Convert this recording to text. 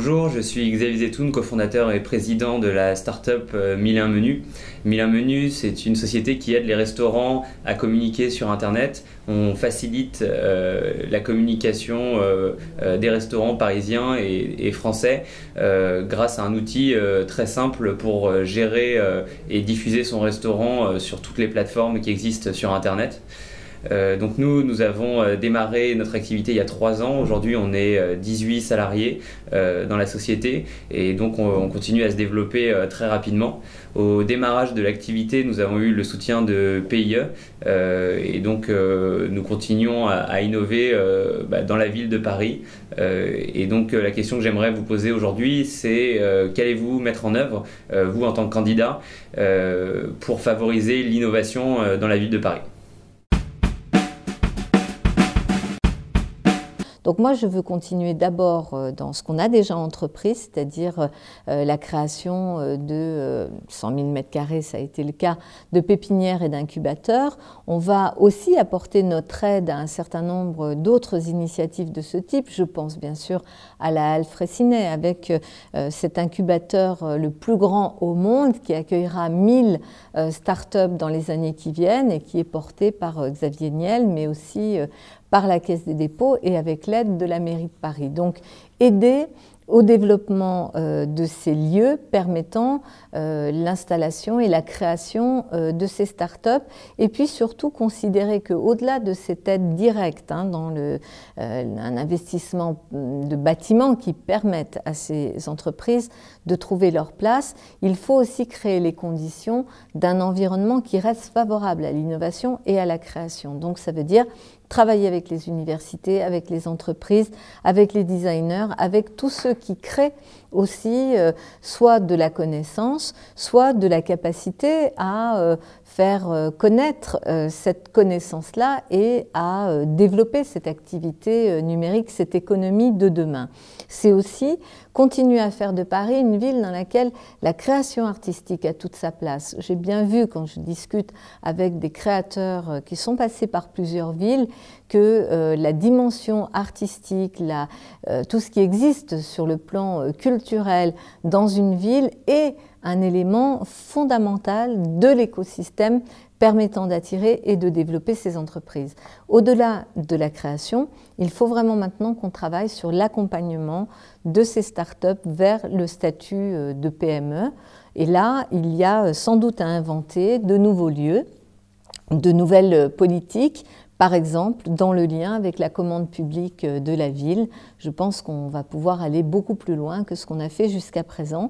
Bonjour, je suis Xavier Zetoun, cofondateur et président de la start-up 1001 Menus. 1001 Menus, c'est une société qui aide les restaurants à communiquer sur Internet. On facilite la communication des restaurants parisiens et français grâce à un outil très simple pour gérer et diffuser son restaurant sur toutes les plateformes qui existent sur Internet. Donc nous avons démarré notre activité il y a 3 ans. Aujourd'hui, on est 18 salariés dans la société et donc on continue à se développer très rapidement. Au démarrage de l'activité, nous avons eu le soutien de PIE et donc nous continuons à innover dans la ville de Paris. Et donc la question que j'aimerais vous poser aujourd'hui, c'est qu'allez-vous mettre en œuvre, vous en tant que candidat, pour favoriser l'innovation dans la ville de Paris ? Donc moi, je veux continuer d'abord dans ce qu'on a déjà entrepris, c'est-à-dire la création de 100 000 m², ça a été le cas, de pépinières et d'incubateurs. On va aussi apporter notre aide à un certain nombre d'autres initiatives de ce type. Je pense bien sûr à la Halle Fraissinet, avec cet incubateur le plus grand au monde qui accueillera 1000 startups dans les années qui viennent et qui est porté par Xavier Niel, mais aussi par la Caisse des dépôts et avec l'aide de la mairie de Paris. Donc, aider au développement de ces lieux permettant l'installation et la création de ces startups, et puis surtout considérer qu'au-delà de cette aide directe dans un investissement de bâtiments qui permettent à ces entreprises de trouver leur place, il faut aussi créer les conditions d'un environnement qui reste favorable à l'innovation et à la création. Donc ça veut dire travailler avec les universités, avec les entreprises, avec les designers, avec tous ceux qui créent aussi soit de la connaissance, soit de la capacité à faire connaître cette connaissance-là et à développer cette activité numérique, cette économie de demain. C'est aussi continuer à faire de Paris une ville dans laquelle la création artistique a toute sa place. J'ai bien vu quand je discute avec des créateurs qui sont passés par plusieurs villes que la dimension artistique, tout ce qui existe sur le plan culturel dans une ville est un élément fondamental de l'écosystème permettant d'attirer et de développer ces entreprises. Au-delà de la création, il faut vraiment maintenant qu'on travaille sur l'accompagnement de ces startups vers le statut de PME. Et là, il y a sans doute à inventer de nouveaux lieux, de nouvelles politiques. Par exemple, dans le lien avec la commande publique de la ville, je pense qu'on va pouvoir aller beaucoup plus loin que ce qu'on a fait jusqu'à présent.